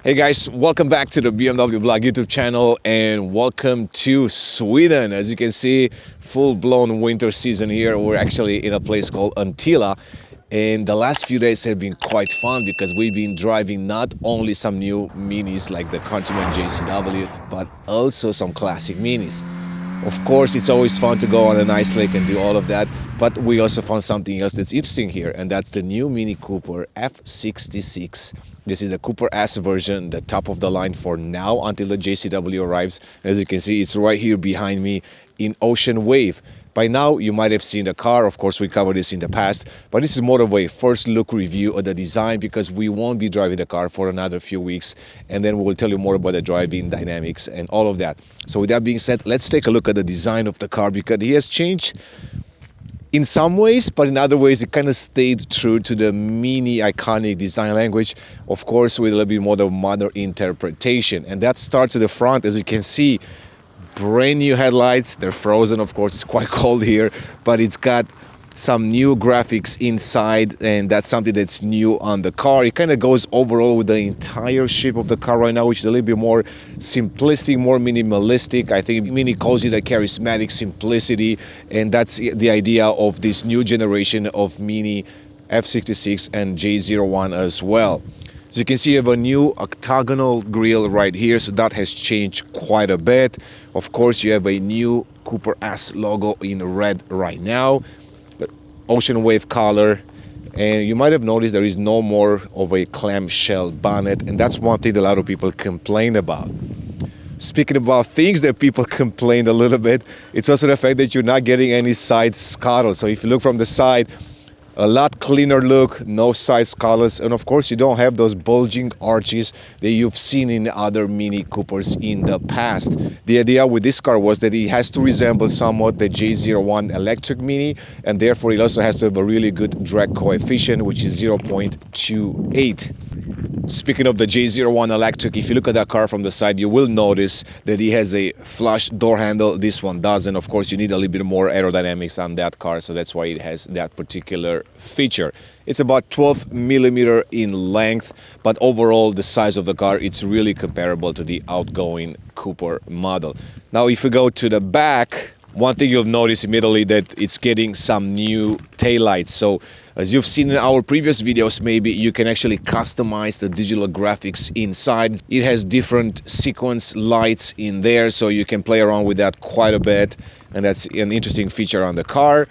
Hey guys, welcome back to the BMW Blog YouTube channel and welcome to Sweden. As you can see, full-blown winter season here. We're actually in a place called Antilla, and the last few days have been quite fun because we've been driving not only some new minis like the Countryman JCW, but also some classic minis. Of course, it's always fun to go on a nice lake and do all of that, but we also found something else that's interesting here, and that's the new Mini Cooper F66. This is the Cooper S version, the top of the line for now until the JCW arrives. As you can see, it's right here behind me in Ocean Wave. By now, you might have seen the car. Of course, we covered this in the past, but this is more of a first look review of the design because we won't be driving the car for another few weeks, and then we will tell you more about the driving dynamics and all of that. So with that being said, let's take a look at the design of the car because it has changed in some ways, but in other ways, it kind of stayed true to the Mini iconic design language, of course, with a little bit more of modern interpretation. And that starts at the front, as you can see. Brand new headlights. They're frozen, of course, it's quite cold here, but it's got some new graphics inside, and that's something that's new on the car. It kind of goes overall with the entire shape of the car right now, which is a little bit more simplistic, more minimalistic. I think Mini calls it a charismatic simplicity, and that's the idea of this new generation of Mini F66 and J01 as well. As you can see, you have a new octagonal grille right here, so that has changed quite a bit. Of course, you have a new Cooper S logo in red right now, Ocean Wave color, and you might have noticed there is no more of a clamshell bonnet, and that's one thing that a lot of people complain about. Speaking about things that people complained a little bit, it's also the fact that you're not getting any side scuttle. So if you look from the side, a lot cleaner look, no side scullets, and of course you don't have those bulging arches that you've seen in other Mini Coopers in the past. The idea with this car was that it has to resemble somewhat the J01 electric Mini, and therefore it also has to have a really good drag coefficient, which is 0.28. Speaking of the J01 electric, if you look at that car from the side, you will notice that it has a flush door handle. This one doesn't. Of course, you need a little bit more aerodynamics on that car, so that's why it has that particular feature. It's about 12 millimeter in length, but overall, the size of the car, it's really comparable to the outgoing Cooper model. Now, if we go to the back, one thing you'll notice immediately that it's getting some new taillights. So as you've seen in our previous videos, maybe you can actually customize the digital graphics inside. It has different sequence lights in there, so you can play around with that quite a bit, and that's an interesting feature on the car.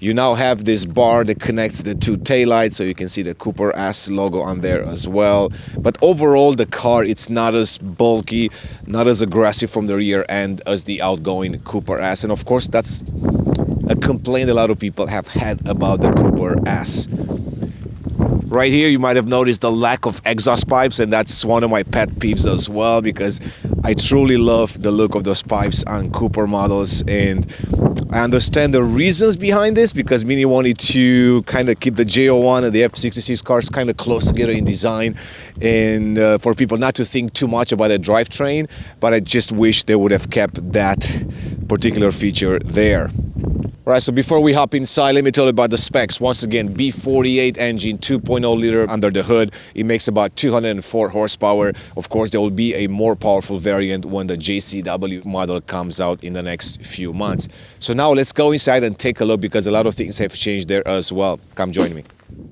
You now have this bar that connects the two taillights, so you can see the Cooper S logo on there as well. But overall, the car, it's not as bulky, not as aggressive from the rear end as the outgoing Cooper S. And of course, that's a complaint a lot of people have had about the Cooper S. Right here, you might have noticed the lack of exhaust pipes, and that's one of my pet peeves as well, because I truly love the look of those pipes on Cooper models, and I understand the reasons behind this, because Mini wanted to kind of keep the J01 and the F66 cars kind of close together in design, and for people not to think too much about the drivetrain, but I just wish they would have kept that particular feature there. Right, so before we hop inside, let me tell you about the specs. Once again, B48 engine, 2.0 liter under the hood. It makes about 204 horsepower. Of course, there will be a more powerful variant when the JCW model comes out in the next few months. So now let's go inside and take a look, because a lot of things have changed there as well. Come join me.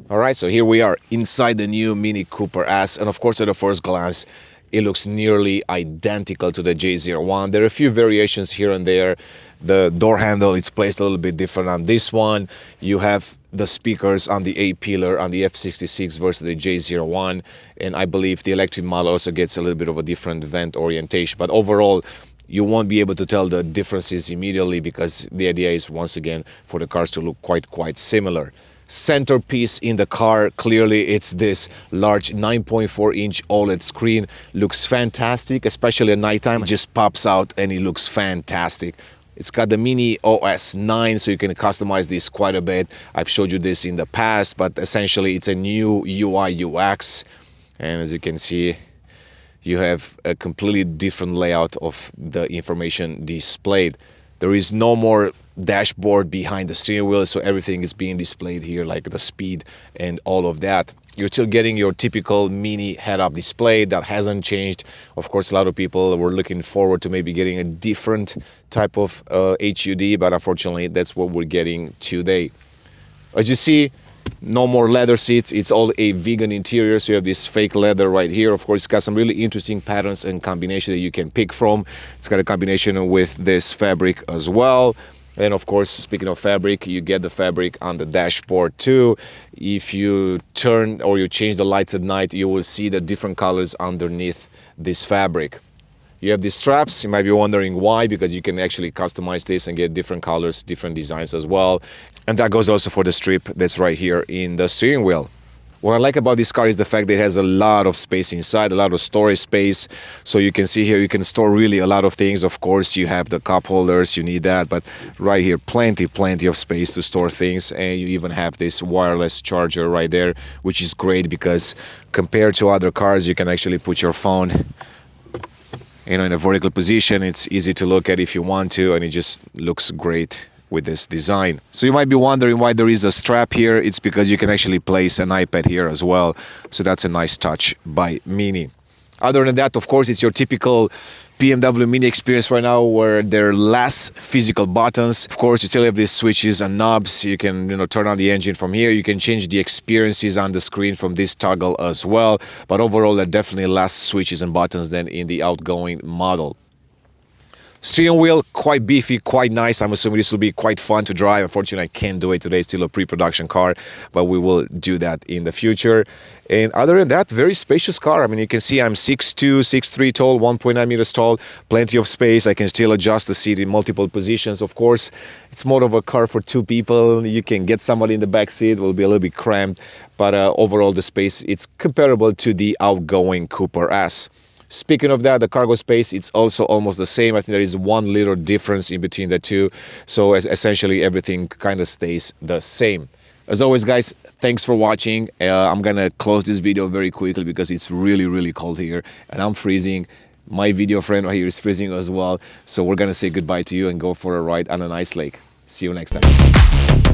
All right, so here we are inside the new Mini Cooper S, and of course, at the first glance, it looks nearly identical to the J01. There are a few variations here and there. The door handle, it's placed a little bit different on this one. You have the speakers on the A-pillar on the F66 versus the J01. And I believe the electric model also gets a little bit of a different vent orientation. But overall, you won't be able to tell the differences immediately, because the idea is, once again, for the cars to look quite similar. Centerpiece in the car, clearly it's this large 9.4-inch OLED screen. Looks fantastic, especially at nighttime. It just pops out and it looks fantastic. It's got the Mini OS 9, so you can customize this quite a bit. I've showed you this in the past, but essentially it's a new UI UX. And as you can see, you have a completely different layout of the information displayed. There is no more dashboard behind the steering wheel, so everything is being displayed here, like the speed and all of that. you're still getting your typical mini head-up display. That hasn't changed. Of course, a lot of people were looking forward to maybe getting a different type of HUD, but unfortunately, that's what we're getting today. As you see, no more leather seats. It's all a vegan interior, so you have this fake leather right here. Of course, it's got some really interesting patterns and combination that you can pick from. It's got a combination with this fabric as well. And of course, speaking of fabric, you get the fabric on the dashboard too. If you turn or you change the lights at night, you will see the different colors underneath this fabric. You have these straps. You might be wondering why, because you can actually customize this and get different colors, different designs as well. And that goes also for the strip that's right here in the steering wheel. What I like about this car is the fact that it has a lot of space inside, a lot of storage space. So you can see here, you can store really a lot of things. Of course, you have the cup holders, you need that, but right here, plenty of space to store things. And you even have this wireless charger right there, which is great because compared to other cars, you can actually put your phone, you know, in a vertical position. It's easy to look at if you want to, and it just looks great with this design. So you might be wondering why there is a strap here. It's because you can actually place an iPad here as well. So that's a nice touch by Mini. Other than that, of course, it's your typical BMW Mini experience right now, where there are less physical buttons. Of course, you still have these switches and knobs. You can, you know, turn on the engine from here. You can change the experiences on the screen from this toggle as well. But overall, there are definitely less switches and buttons than in the outgoing model. Steering wheel, quite beefy, quite nice. I'm assuming this will be quite fun to drive. Unfortunately, I can't do it today. It's still a pre-production car, but we will do that in the future. And other than that, very spacious car. I mean, you can see I'm 6'2", 6'3" tall, 1.9 meters tall, plenty of space. I can still adjust the seat in multiple positions. Of course, it's more of a car for two people. You can get somebody in the back seat. It will be a little bit cramped, but overall, the space, it's comparable to the outgoing Cooper S. Speaking of that, the cargo space, it's also almost the same. I think there is 1 liter difference in between the two. So essentially everything kind of stays the same. As always, guys, thanks for watching. I'm gonna close this video very quickly because it's really cold here and I'm freezing. My video friend right here is freezing as well. So we're gonna say goodbye to you and go for a ride on an ice lake. See you next time.